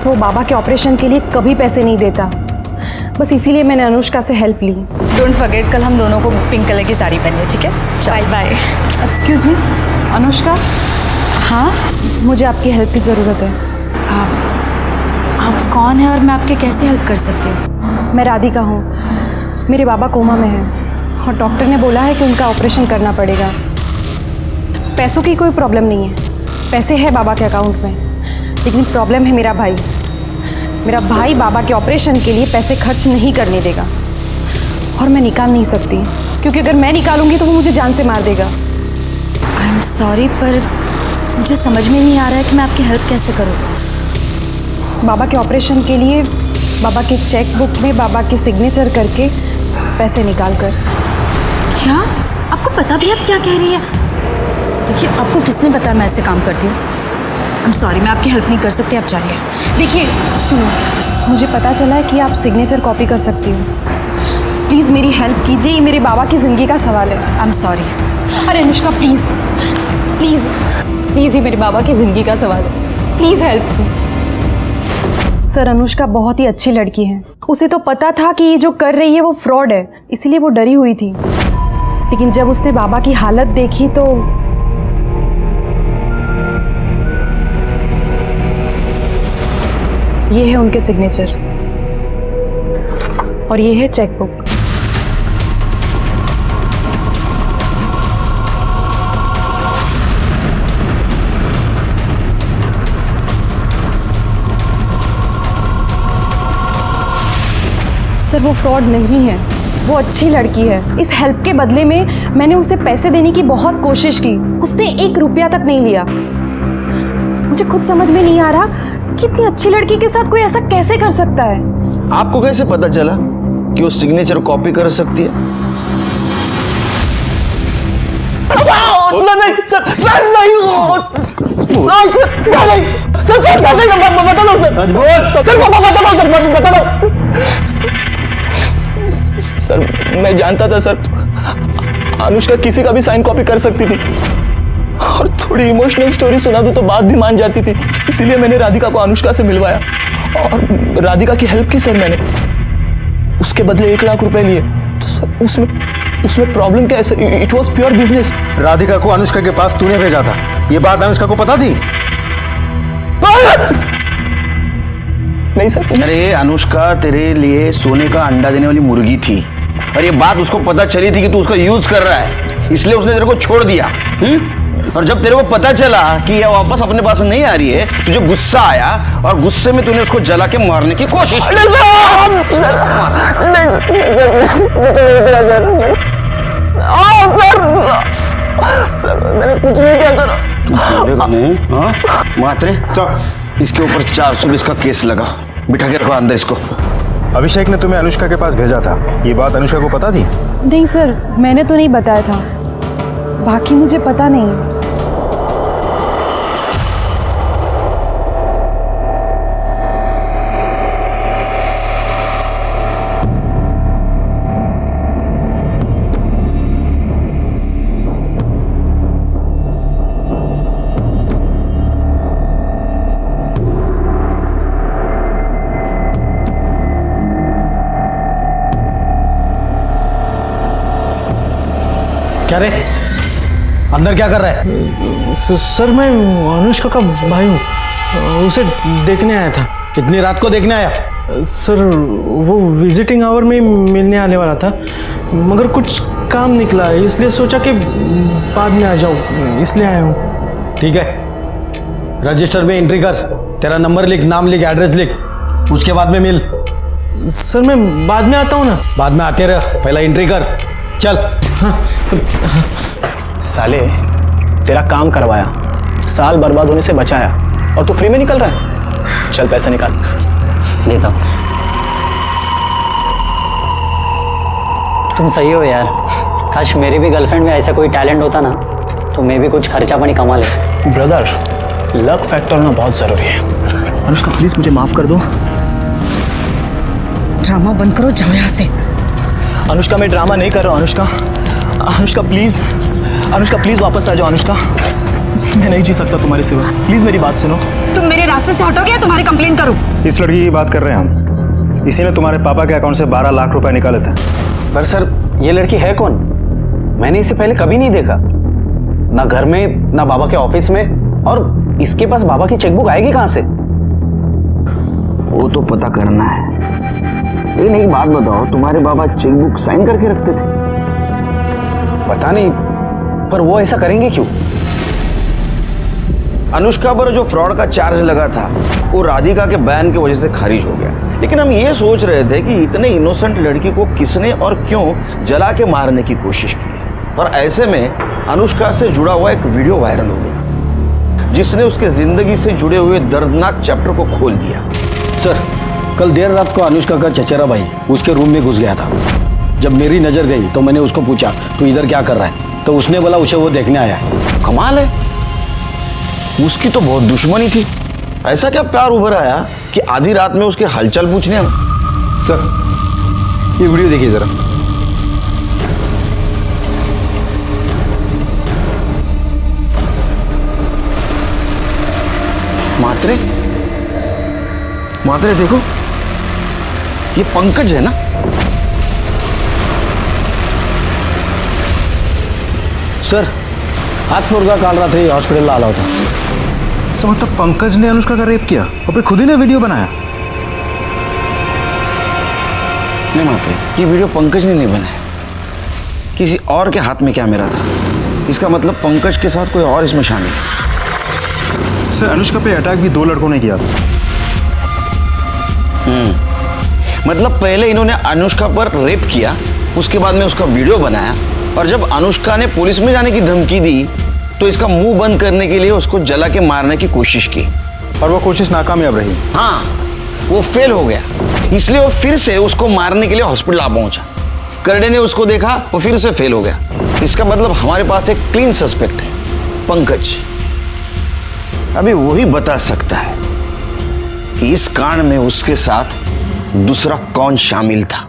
तो वो बाबा के ऑपरेशन के लिए कभी पैसे नहीं देता। बस इसीलिए मैंने अनुष्का से हेल्प ली। डोंट फॉरगेट, कल हम दोनों को पिंक कलर की साड़ी पहननी है, ठीक है? Bye bye. Excuse me, Anushka. हाँ, मुझे आपकी हेल्प की ज़रूरत है। आप कौन है और मैं आपके कैसे हेल्प कर सकती हूँ? मैं राधिका हूँ। मेरे बाबा कोमा में हैं और डॉक्टर ने बोला है कि उनका ऑपरेशन करना पड़ेगा। पैसों की कोई प्रॉब्लम नहीं है, पैसे है बाबा के अकाउंट में, लेकिन प्रॉब्लम है मेरा भाई। मेरा भाई बाबा के ऑपरेशन के लिए पैसे खर्च नहीं करने देगा और मैं निकाल नहीं सकती, क्योंकि अगर मैं निकालूंगी तो वो मुझे जान से मार देगा। आई एम सॉरी, पर मुझे समझ में नहीं आ रहा है कि मैं आपकी हेल्प कैसे करूँ। बाबा के ऑपरेशन के लिए बाबा के चेक बुक में बाबा के सिग्नेचर करके पैसे निकाल कर। क्या? आपको पता भी आप क्या कह रही है? देखिए, आपको किसने बताया मैं ऐसे काम करती हूँ? आई एम सॉरी, मैं आपकी हेल्प नहीं कर सकती, आप चाहिए। देखिए सुनो, मुझे पता चला है कि आप सिग्नेचर कॉपी कर सकती हो। प्लीज़ मेरी हेल्प कीजिए, ये मेरे बाबा की ज़िंदगी का सवाल है। I am sorry. अरे अनुष्का प्लीज़ प्लीज़ प्लीज़, ये मेरे बाबा की ज़िंदगी का सवाल है, please help me. Sir, Anushka बहुत ही अच्छी लड़की है। उसे तो पता था कि ये जो कर रही है वो फ्रॉड है, इसीलिए वो डरी हुई थी। लेकिन जब उसने बाबा की हालत देखी तो ये है उनके सिग्नेचर और ये है चेक बुक। सर, वो फ्रॉड नहीं है, वो अच्छी लड़की है। इस हेल्प के बदले में मैंने उसे पैसे देने की बहुत कोशिश की, उसने 1 रुपया तक नहीं लिया। मुझे खुद समझ में नहीं आ रहा कि इतनी अच्छी लड़की के साथ कोई ऐसा कैसे कर सकता है। आपको कैसे पता चला कि वो सिग्नेचर कॉपी कर सकती है? सर, मैं जानता था सर, अनुष्का किसी का भी साइन कॉपी कर सकती थी और थोड़ी इमोशनल स्टोरी सुना दूं तो बात भी मान जाती थी। इसीलिए मैंने राधिका को अनुष्का से मिलवाया और राधिका की हेल्प की सर मैंने। उसके बदले 1 लाख रुपए लिए। तो सर उसमें प्रॉब्लम क्या है sir? It was pure business. Radhika को अनुष्का के पास तूने भेजा था, ये बात अनुष्का को पता थी? नहीं सर। अरे अनुष्का तेरे लिए सोने का अंडा देने वाली मुर्गी थी और ये बात उसको पता चली थी कि तू उसका यूज कर रहा है, इसलिए उसने तेरे को छोड़ दिया। और जब तेरे को पता चला कि ये वापस अपने पास नहीं आ रही है, तुझे गुस्सा आया और गुस्से में तूने उसको जला के मारने की कोशिश की। मैंने कुछ नहीं किया सर। मात्रे, इसके ऊपर 420 का केस लगा, बिठा के रखो अंदर इसको। अभिषेक ने तुम्हें अनुष्का के पास भेजा था, ये बात अनुष्का को पता थी? नहीं सर, मैंने तो नहीं बताया था, बाकी मुझे पता नहीं। क्या रे, अंदर क्या कर रहा है? सर, मैं अनुष्का का भाई हूँ, उसे देखने आया था। कितनी रात को देखने आया? सर, वो विजिटिंग आवर में मिलने आने वाला था, मगर कुछ काम निकला है, इसलिए सोचा कि बाद में आ जाऊँ, इसलिए आया हूँ। ठीक है, रजिस्टर में एंट्री कर, तेरा नंबर लिख, नाम लिख, एड्रेस लिख, उसके बाद में मिल। सर, मैं बाद में आता हूँ ना। बाद में आते रह, पहला एंट्री कर, चल। साले, तेरा काम करवाया, साल बर्बाद होने से बचाया और तू फ्री में निकल रहा है। चल पैसा निकाल। देता हूँ। तुम सही हो यार, काश मेरी भी गर्लफ्रेंड में ऐसा कोई टैलेंट होता ना तो मैं भी कुछ खर्चा पानी कमा ले। ब्रदर, लक फैक्टर होना बहुत जरूरी है। अनुष्का प्लीज मुझे माफ कर दो। ड्रामा बंद करो, जाओ यहाँ से। अनुष्का, मैं ड्रामा नहीं कर रहा हूँ। अनुष्का प्लीज वापस आ जाओ। अनुष्का, मैं नहीं जी सकता तुम्हारे सिवा, प्लीज मेरी बात सुनो। तुम मेरे रास्ते से हटोगे या तुम्हारी कंप्लेन करूं? इस लड़की की बात कर रहे हैं हम। इसी ने तुम्हारे पापा के अकाउंट से 12 लाख रुपए निकाले थे। पर सर, ये लड़की है कौन? मैंने इसे पहले कभी नहीं देखा, ना घर में ना बाबा के ऑफिस में। और इसके पास बाबा की चेकबुक आएगी कहां से? वो तो पता करना है। लेकिन एक बात बताओ, तुम्हारे बाबा चेकबुक साइन करके रखते थे? पता नहीं, पर वो ऐसा करेंगे क्यों? अनुष्का पर जो फ्रॉड का चार्ज लगा था वो राधिका के बयान की वजह से खारिज हो गया। लेकिन हम ये सोच रहे थे कि इतने इनोसेंट लड़की को किसने और क्यों जला के मारने की कोशिश की। और ऐसे में अनुष्का से जुड़ा हुआ एक वीडियो वायरल हो गया जिसने उसके जिंदगी से जुड़े हुए दर्दनाक चैप्टर को खोल दिया। सर, कल देर रात को अनुष्का का चचेरा भाई उसके रूम में घुस गया था। जब मेरी नज़र गई तो मैंने उसको पूछा, तू इधर क्या कर रहा है? तो उसने बोला उसे वो देखने आया है। कमाल है, उसकी तो बहुत दुश्मनी थी। ऐसा क्या प्यार उभर आया कि आधी रात में उसके हलचल पूछने हम। सर, ये वीडियो देखिए जरा। मात्रे, मात्रे देखो, ये पंकज है ना? सर, हाथ मुर्गा काल रात्रि हॉस्पिटल आला होता। सर, मतलब पंकज ने अनुष्का का रेप किया और फिर खुद ही ने वीडियो बनाया? नहीं मात्रे, ये वीडियो पंकज ने नहीं बनाया, किसी और के हाथ में कैमरा था। इसका मतलब पंकज के साथ कोई और इसमें शामिल है। सर, अनुष्का पे अटैक भी 2 लड़कों ने किया था। मतलब पहले इन्होंने अनुष्का पर रेप किया, उसके बाद में उसका वीडियो बनाया, और जब अनुष्का ने पुलिस में जाने की धमकी दी तो इसका मुंह बंद करने के लिए उसको जला के मारने की कोशिश की। और वो कोशिश नाकामयाब रही। हाँ, वो फेल हो गया, इसलिए वो फिर से उसको मारने के लिए हॉस्पिटल आ पहुंचा। करडे ने उसको देखा, वो फिर से फेल हो गया। इसका मतलब हमारे पास एक क्लीन सस्पेक्ट है, पंकज। अभी वही बता सकता है कि इस कांड में उसके साथ दूसरा कौन शामिल था।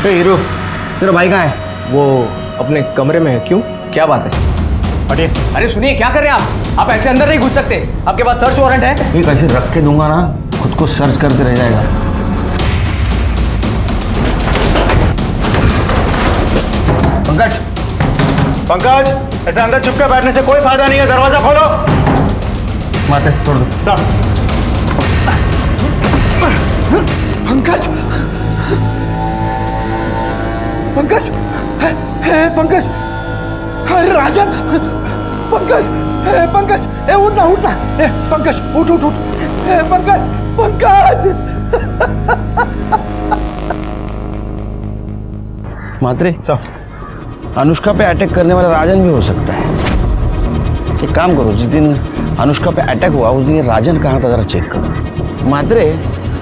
हीरो, तेरा भाई कहाँ है? वो अपने कमरे में है। क्यों, क्या बात है? हटिए। अरे सुनिए, क्या कर रहे हैं आप ऐसे अंदर नहीं घुस सकते। आपके पास सर्च वारंट है। एक ऐसे रख के दूंगा ना, खुद को सर्च करते रह जाएगा। पंकज, पंकज, ऐसे अंदर चुपके बैठने से कोई फायदा नहीं है। दरवाजा खोलो। माते छोड़ दो। साहब, पंकज, पंकज, है पंकज, अरे राजन, पंकज, पंकज, उठना उठना, पंकज उठ उठ उठ, पंकज, पंकज। मात्रे, अनुष्का पे अटैक करने वाला राजन भी हो सकता है। एक काम करो, जिस दिन अनुष्का पे अटैक हुआ उस दिन ये राजन कहाँ था जरा चेक करो। मात्रे,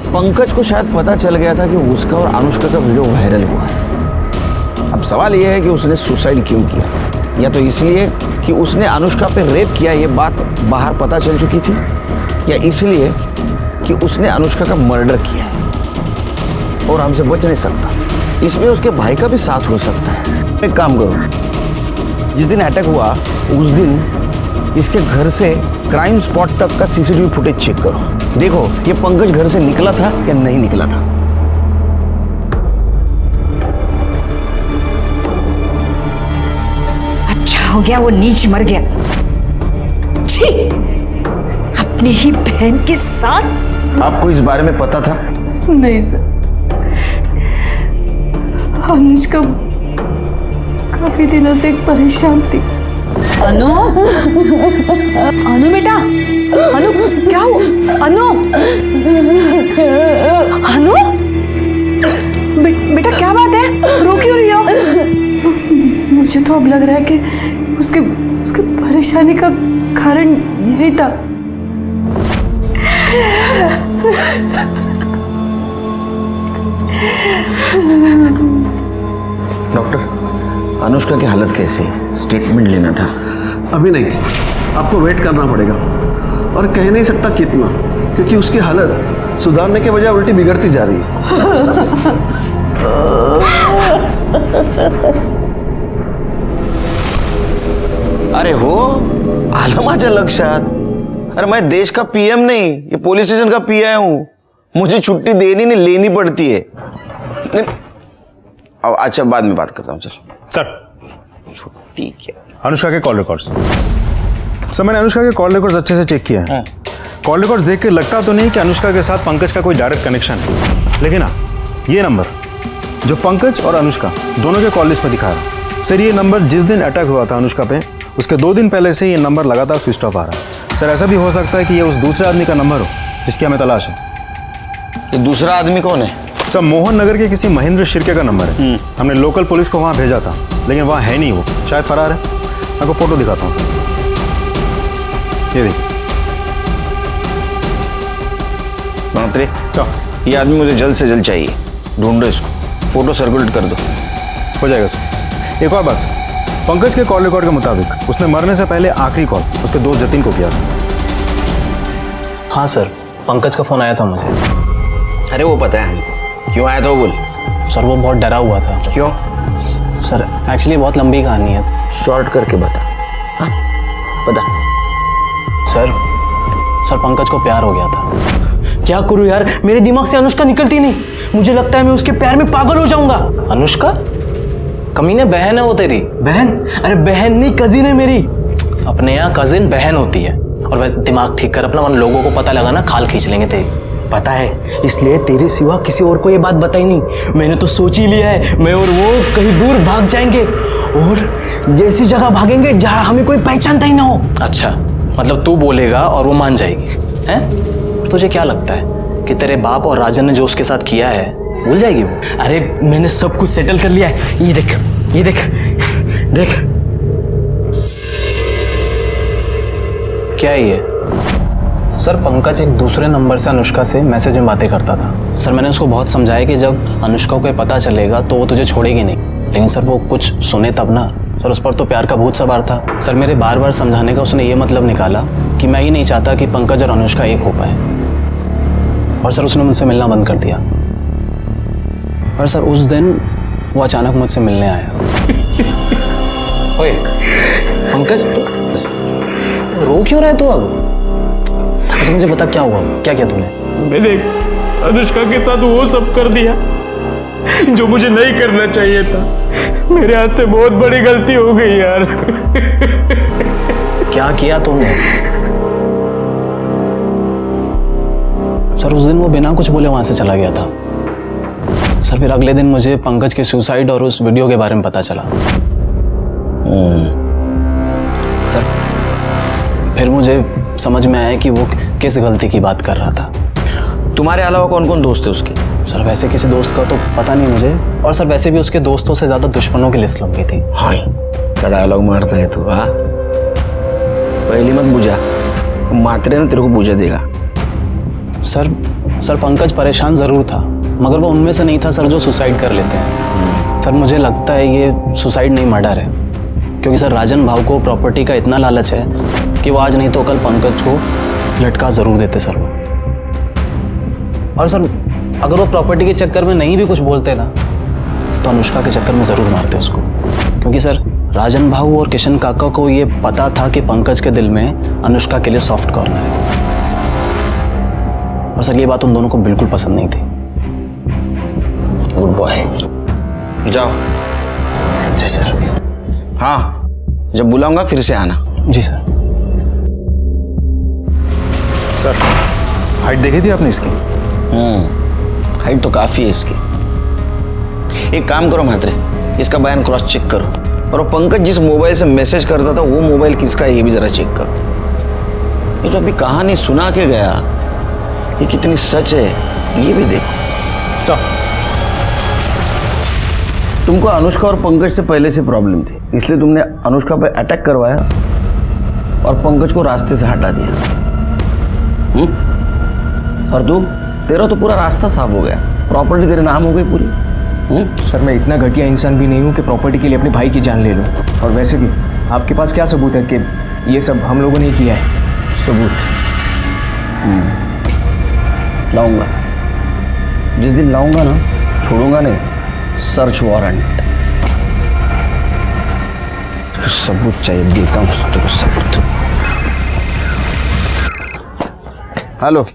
पंकज को शायद पता चल गया था कि उसका और अनुष्का का वीडियो वायरल हुआ है। अब सवाल यह है कि उसने सुसाइड क्यों किया, या तो इसलिए कि उसने अनुष्का पे रेप किया, ये बात बाहर पता चल चुकी थी, या इसलिए कि उसने अनुष्का का मर्डर किया है और हमसे बच नहीं सकता। इसमें उसके भाई का भी साथ हो सकता है। एक काम करो, जिस दिन अटैक हुआ उस दिन इसके घर से क्राइम स्पॉट तक का सीसीटीवी फुटेज चेक करो। देखो ये पंकज घर से निकला था या नहीं निकला था। अच्छा हो गया वो नीच मर गया। छी, अपनी ही बहन के साथ। आपको इस बारे में पता था? नहीं सर, अनुष्का काफी दिनों से परेशान थी। अनु, अनु बेटा, अनु क्या हुआ? अनु, अनु, बेटा क्या बात है? रो क्यों रही हो? मुझे तो अब लग रहा है कि उसके परेशानी का कारण यही था। डॉक्टर, अनुष्का की हालत कैसी है? स्टेटमेंट लेना था। अभी नहीं, आपको वेट करना पड़ेगा, और कह नहीं सकता कितना, क्योंकि उसकी हालत सुधारने के बजाय उल्टी बिगड़ती जा रही है। अरे हो, आलं माझ्या लक्षात। अरे मैं देश का पीएम नहीं, ये पुलिस स्टेशन का पीआई हूं। मुझे छुट्टी देनी नहीं लेनी पड़ती है। नहीं, अच्छा बाद में बात करता हूँ। चल सर, छुट्टी क्या? अनुष्का के कॉल रिकॉर्ड्स। सर मैंने अनुष्का के कॉल रिकॉर्ड्स अच्छे से चेक किए हैं। कॉल रिकॉर्ड्स देख के लगता तो नहीं कि अनुष्का के साथ पंकज का कोई डायरेक्ट कनेक्शन है, लेकिन हाँ, ये नंबर जो पंकज और अनुष्का दोनों के कॉल लिस्ट में दिखा रहा है, सर ये नंबर जिस दिन अटैक हुआ था अनुष्का पे, उसके 2 दिन पहले से ये नंबर लगातार स्विच ऑफ आ रहा है। सर ऐसा भी हो सकता है कि ये उस दूसरे आदमी का नंबर हो जिसकी हमें तलाश है। ये दूसरा आदमी कौन है? सर मोहन नगर के किसी महेंद्र शिर्के का नंबर है। हमने लोकल पुलिस को वहाँ भेजा था, लेकिन वहाँ है नहीं, वो शायद फरार है। मैं आपको फोटो दिखाता हूँ सर, ये देखिए। मंत्री, ये आदमी मुझे जल्द से जल्द चाहिए, ढूंढो इसको, फोटो सर्कुलेट कर दो। हो जाएगा सर। एक और बात सर, पंकज के कॉल रिकॉर्ड के मुताबिक उसने मरने से पहले आखिरी कॉल उसके दोस्त जतिन को किया था। हाँ सर, पंकज का फ़ोन आया था मुझे। अरे वो पता है हमको, क्यों आया था वो बोल। सर वो बहुत डरा हुआ था। क्यों? सर एक्चुअली बहुत लंबी कहानी है, शॉर्ट करके बता। हाँ बता। सर पंकज को प्यार हो गया था। क्या करूं यार, मेरे दिमाग से अनुष्का निकलती नहीं। मुझे लगता है मैं उसके प्यार में पागल हो जाऊंगा। अनुष्का? कमीने बहन है वो तेरी। बहन? अरे बहन नहीं, कजिन है मेरी। अपने यहाँ कजिन बहन होती है। और वह दिमाग ठीक कर अपना, वन लोगों को पता लगा ना खाल खींच लेंगे तेरी। पता है, इसलिए तेरे सिवा किसी और को ये बात बताई नहीं। मैंने तो सोच ही लिया है, मैं और वो कहीं दूर भाग जाएंगे और ऐसी जगह भागेंगे जहां हमें कोई पहचानता ही ना हो। अच्छा, मतलब तू बोलेगा और वो मान जाएगी, हैं? तुझे क्या लगता है कि तेरे बाप और राजन ने जो उसके साथ किया है भूल जाएगी वो? अरे मैंने सब कुछ सेटल कर लिया है। ये देख, ये देख, देख। क्या है ये? सर पंकज एक दूसरे नंबर से अनुष्का से मैसेज में बातें करता था। सर मैंने उसको बहुत समझाया कि जब अनुष्का को पता चलेगा तो वो तुझे छोड़ेगी नहीं, लेकिन सर वो कुछ सुने तब ना। सर उस पर तो प्यार का भूत सवार था। सर मेरे बार बार समझाने का उसने ये मतलब निकाला कि मैं ही नहीं चाहता कि पंकज और अनुष्का एक हो पाए, और सर उसने मुझसे मिलना बंद कर दिया। और सर उस दिन वो अचानक मुझसे मिलने आया। ओए पंकज, रो क्यों रहे तू अब? अच्छा मुझे बता क्या हुआ, क्या किया तूने? मैंने अनुष्का के साथ वो सब कर दिया जो मुझे नहीं करना चाहिए था। मेरे हाथ से बहुत बड़ी गलती हो गई यार। क्या किया तुमने? सर उस दिन वो बिना कुछ बोले वहां से चला गया था। सर फिर अगले दिन मुझे पंकज के सुसाइड और उस वीडियो के बारे में पता चला। सर फिर मुझे समझ में आया कि वो किस गलती की बात कर रहा था। तुम्हारे अलावा कौन कौन दोस्त है उसके? सर वैसे किसी दोस्त का तो पता नहीं मुझे, और सर वैसे भी उसके दोस्तों से ज्यादा दुश्मनों की लिस्ट लंबी थी। हाँ क्या डायलॉग मारता है तू। हाँ पहली मत बुझा, मात्रे ना तेरे को बुझा देगा। सर पंकज परेशान जरूर था, मगर वो उनमें से नहीं था सर जो सुसाइड कर लेते हैं। सर मुझे लगता है ये सुसाइड नहीं मर्डर है, क्योंकि सर राजन भाव को प्रॉपर्टी का इतना लालच है कि वो आज नहीं तो कल पंकज को लटका जरूर देते सर वो। और सर अगर वो प्रॉपर्टी के चक्कर में नहीं भी कुछ बोलते ना, तो अनुष्का के चक्कर में जरूर मारते उसको, क्योंकि सर राजन भाऊ और किशन काका को ये पता था कि पंकज के दिल में अनुष्का के लिए सॉफ्ट कॉर्नर है। और सर ये बात उन दोनों को बिल्कुल पसंद नहीं थी। गुड बॉय, जाओ। जी सर। हाँ जब बुलाऊंगा फिर से आना। जी सर। सर हाइट देखी थी आपने इसकी? हाइट तो काफी है इसकी। एक काम करो म्हात्रे, इसका बयान क्रॉस चेक करो, और वो पंकज जिस मोबाइल से मैसेज करता था वो मोबाइल किसका है ये भी जरा चेक करो। ये जो अभी कहानी सुना के गया ये कितनी सच है ये भी देखो। सर तुमको अनुष्का और पंकज से पहले से प्रॉब्लम थी, इसलिए तुमने अनुष्का पर अटैक करवाया और पंकज को रास्ते से हटा दिया। और तू, तेरा तो पूरा रास्ता साफ हो गया, प्रॉपर्टी तेरे नाम हो गई पूरी। सर मैं इतना घटिया इंसान भी नहीं हूँ कि प्रॉपर्टी के लिए अपने भाई की जान ले लूँ। और वैसे भी आपके पास क्या सबूत है कि ये सब हम लोगों ने किया है? सबूत? लाऊंगा। जिस दिन लाऊंगा ना, छोड़ूंगा नहीं। Search warrant. सबूत चाहिए, देता हूँ तेरे को सबूत। हेलो,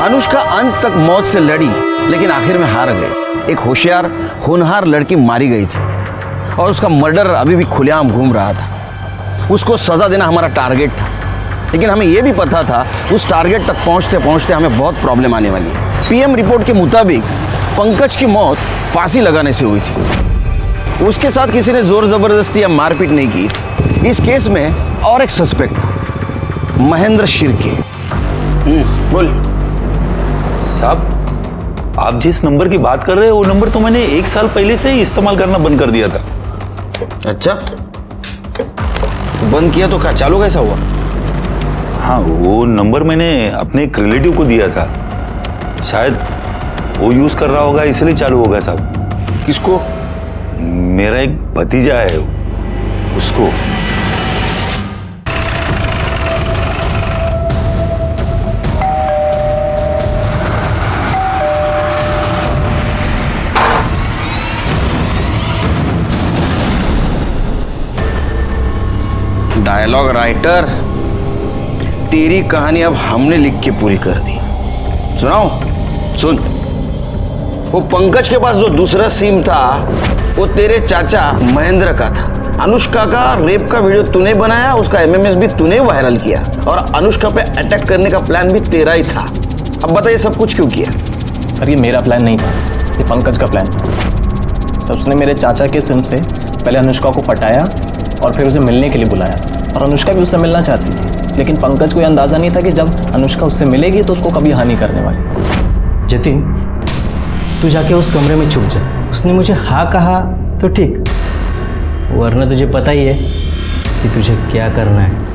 अनुष्का अंत तक मौत से लड़ी, लेकिन आखिर में हार गई। एक होशियार होनहार लड़की मारी गई थी और उसका मर्डर अभी भी खुलेआम घूम रहा था। उसको सजा देना हमारा टारगेट था, लेकिन हमें यह भी पता था उस टारगेट तक पहुंचते पहुंचते हमें बहुत प्रॉब्लम आने वाली है। पीएम रिपोर्ट के मुताबिक पंकज की मौत फांसी लगाने से हुई थी। उसके साथ किसी ने जोर जबरदस्ती या मारपीट नहीं की थी। इस केस में और एक सस्पेक्ट था, महेंद्र शिर्के। बोल साहब, आप जिस नंबर की बात कर रहे हैं वो नंबर तो मैंने 1 साल पहले से ही इस्तेमाल करना बंद कर दिया था। अच्छा, बंद किया तो क्या चालू कैसा हुआ? हाँ, वो नंबर मैंने अपने एक रिलेटिव को दिया था, शायद वो यूज कर रहा होगा इसलिए चालू होगा साहब। किसको? मेरा एक भतीजा है, उसको। डायलॉग राइटर, तेरी कहानी अब हमने लिख के पूरी कर दी। सुनाओ? सुन। वो पंकज के पास जो दूसरा सिम था वो तेरे चाचा महेंद्र का था। अनुष्का का रेप का वीडियो तूने बनाया, उसका एमएमएस भी तूने वायरल किया और अनुष्का पे अटैक करने का प्लान भी तेरा ही था। अब बताइए सब कुछ क्यों किया? सर, ये मेरा प्लान नहीं था, ये पंकज का प्लान था। तो उसने मेरे चाचा के सिम से पहले अनुष्का को पटाया और फिर उसे मिलने के लिए बुलाया, और अनुष्का भी उससे मिलना चाहती थी, लेकिन पंकज को यह अंदाज़ा नहीं था कि जब अनुष्का उससे मिलेगी तो उसको कभी हानि करने वाली। जतिन, तू जाके उस कमरे में छुप जा। उसने मुझे हाँ कहा तो ठीक, वरना तुझे पता ही है कि तुझे क्या करना है।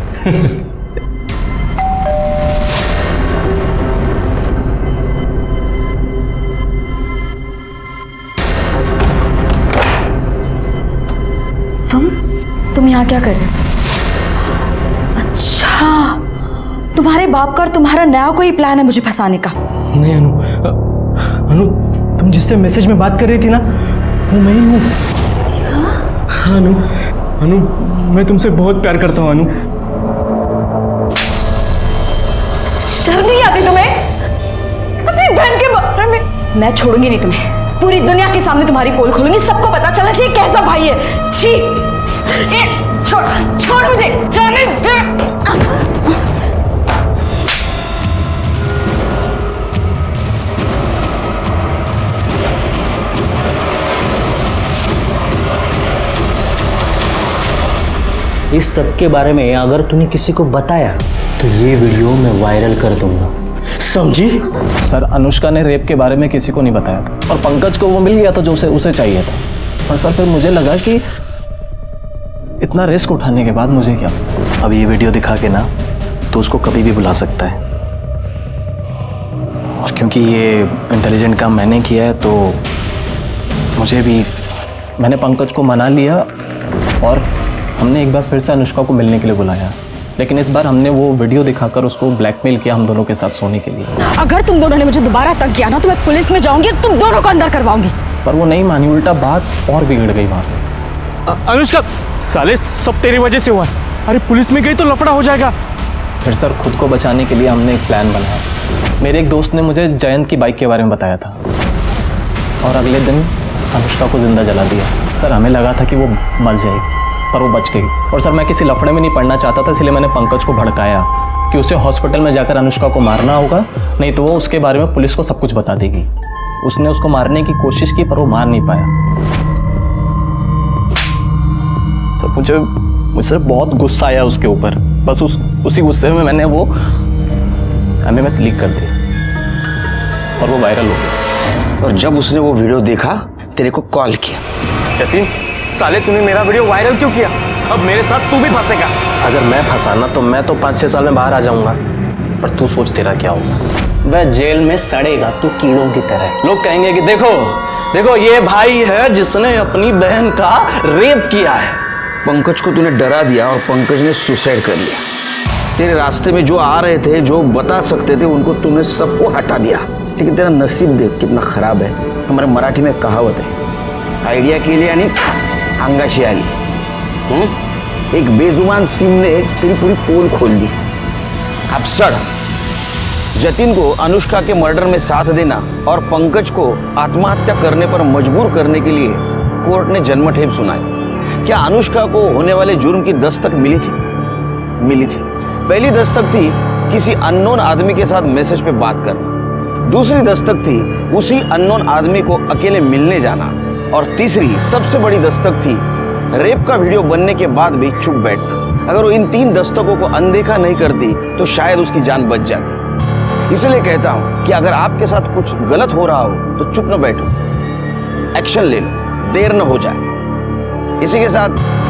तुम यहाँ क्या कर रहे हो? अच्छा, तुम्हारे बाप का और तुम्हारा नया कोई प्लान है मुझे फंसाने का? नहीं अनु, अनु तुम जिससे मैसेज में बात कर रही थी ना, वो मैं ही हूँ। हाँ अनु, अनु मैं तुमसे बहुत प्यार करता हूँ अनु। शर्म नहीं आती तुम्हें? अपनी बहन के बारे में। मैं छोड़ूंगी नहीं तुम्हें, पूरी दुनिया के सामने तुम्हारी पोल खोलूंगी, सबको पता चलना चाहिए कैसा भाई है। छी, छोड़ छोड़ मुझे, जाने दे। इस सब के बारे में अगर तूने किसी को बताया तो ये वीडियो मैं वायरल कर दूंगा, समझी? सर, अनुष्का ने रेप के बारे में किसी को नहीं बताया था और पंकज को वो मिल गया था जो उसे चाहिए था। पर सर फिर मुझे लगा कि इतना रिस्क उठाने के बाद मुझे क्या, अब ये वीडियो दिखा के ना तो उसको कभी भी बुला सकता है, और क्योंकि ये इंटेलिजेंट काम मैंने किया है तो मुझे भी, मैंने पंकज को मना लिया और हमने एक बार फिर से अनुष्का को मिलने के लिए बुलाया, लेकिन इस बार हमने वो वीडियो दिखाकर उसको ब्लैकमेल किया हम दोनों के साथ सोने के लिए। अगर तुम दोनों ने मुझे दोबारा तंग किया ना तो मैं पुलिस में जाऊंगी और तुम दोनों को अंदर करवाऊंगी। पर वो नहीं मानी, उल्टा बात और बिगड़ गई वहाँ पे। अनुष्का, साले सब तेरी वजह से हुआ। अरे पुलिस में गई तो लफड़ा हो जाएगा। फिर सर खुद को बचाने के लिए हमने एक प्लान बनाया। मेरे एक दोस्त ने मुझे जयंत की बाइक के बारे में बताया था और अगले दिन अनुष्का को जिंदा जला दिया। सर हमें लगा था कि वो मर जाएगी पर वो बच गई। और सर मैं किसी लफड़े में नहीं पड़ना चाहता था, इसलिए मैंने पंकज को भड़काया कि उसे हॉस्पिटल में जाकर अनुष्का को मारना होगा, नहीं तो वो उसके बारे में पुलिस को सब कुछ बता देगी। उसने उसको मारने की कोशिश की पर वो मार नहीं पाया। तो मुझसे बहुत गुस्सा आया उसके ऊपर, बस उसी गुस्से में मैंने वो एमएमएस लीक कर दी और वो वायरल हो गया। और जब उसने वो वीडियो देखा तेरे को कॉल किया। जतिन, साले तूने मेरा वीडियो वायरल क्यों किया? अब मेरे साथ तू भी फंसेगा। अगर मैं फंसाना तो मैं तो 5-6 साल में बाहर आ जाऊंगा, पर तू सोच तेरा क्या होगा। वह जेल में सड़ेगा तू कीड़ों की तरह। लोग कहेंगे कि देखो देखो ये भाई है जिसने अपनी बहन का रेप किया है। पंकज को तूने डरा दिया और पंकज ने सुसाइड कर लिया। तेरे रास्ते में जो आ रहे थे, जो बता सकते थे, उनको तूने सबको हटा दिया। लेकिन तेरा नसीब देख कितना खराब है। हमारे मराठी में कहावत है, आइडिया के लिए यानी अंगाशी आली। एक बेजुबान सिम ने तेरी पूरी पोल खोल दी। अब सड़। जतिन को अनुष्का के मर्डर में साथ देना और पंकज को आत्महत्या करने पर मजबूर करने के लिए कोर्ट ने जन्मठेप सुनाई। क्या अनुष्का को होने वाले जुर्म की दस्तक मिली थी? मिली थी। पहली दस्तक थी किसी अननोन आदमी के साथ मैसेज पे बात करना। दूसरी दस्तक थी उसी अननोन आदमी को अकेले मिलने जाना। और तीसरी सबसे बड़ी दस्तक थी रेप का वीडियो बनने के बाद भी चुप बैठना। अगर वो इन 3 दस्तकों को अनदेखा नहीं करती तो शायद उसकी जान बच जाती। इसलिए कहता हूं कि अगर आपके साथ कुछ गलत हो रहा हो तो चुप न बैठो, एक्शन ले लो, देर न हो जाए। इसी के साथ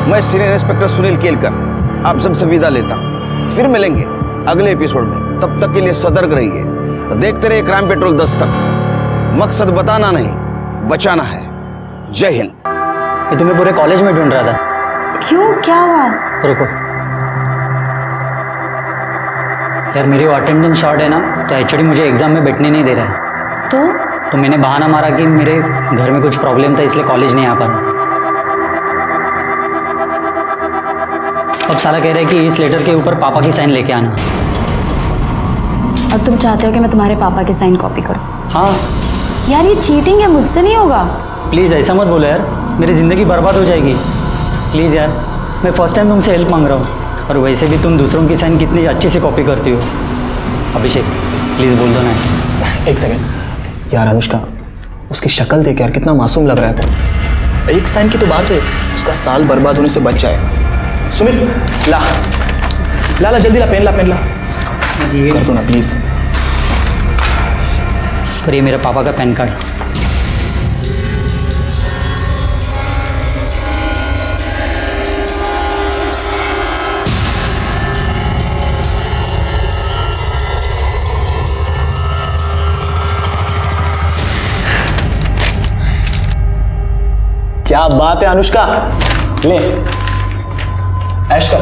मैं सीनियर इंस्पेक्टर सुनील केलकर आप सबसे विदा लेता हूं। फिर मिलेंगे अगले एपिसोड में। तब तक के लिए सतर्क रहिए। देखते रहिए क्राइम पेट्रोल दस्तक। मकसद बताना नहीं, बचाना है। जय हिंद। ये तुम्हें पूरे कॉलेज में ढूंढ रहा था। क्यों, क्या हुआ? रुको यार, मेरी अटेंडेंस शॉर्ट है ना, तो एचओडी मुझे एग्जाम में बैठने नहीं दे रहा है। तो मैंने बहाना मारा कि मेरे घर में कुछ प्रॉब्लम था इसलिए कॉलेज नहीं आ पा रहा। अब साला कह रहा है कि इस लेटर के ऊपर पापा की साइन लेके आना। अब तुम चाहते हो कि मैं तुम्हारे पापा की साइन कॉपी करूं? हाँ यार ये चीटिंग है, मुझसे नहीं होगा। प्लीज़ ऐसा मत बोलो यार, मेरी ज़िंदगी बर्बाद हो जाएगी। प्लीज़ यार, मैं फर्स्ट टाइम तुमसे हेल्प मांग रहा हूँ। और वैसे भी तुम दूसरों की साइन कितनी अच्छे से कॉपी करती हो। अभिषेक प्लीज़ बोल दो ना। एक सेकंड यार, अनुष्का उसकी शक्ल देख यार कितना मासूम लग रहा है वो। एक साइन की तो बात है, उसका साल बर्बाद होने से बच जाएगा। सुमित ला ला ला जल्दी ला, पेन ला, पेन ला कर दो ना प्लीज। और ये मेरे पापा का पैन कार्ड। क्या बात है अनुष्का, ले ऐश कर।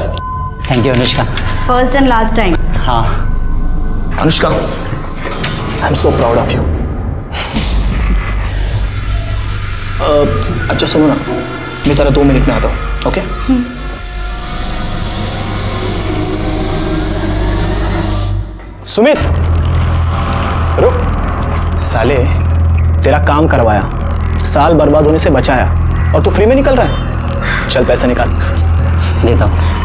Thank you Anushka. First and last time. हाँ Anushka, I am so proud of you. अच्छा सुनो ना, मैं जरा 2 मिनट में आता हूँ। ओके सुमित रुक। साले तेरा काम करवाया, साल बर्बाद होने से बचाया, और तू फ्री में निकल रहा है। चल पैसा निकाल। देता हूँ।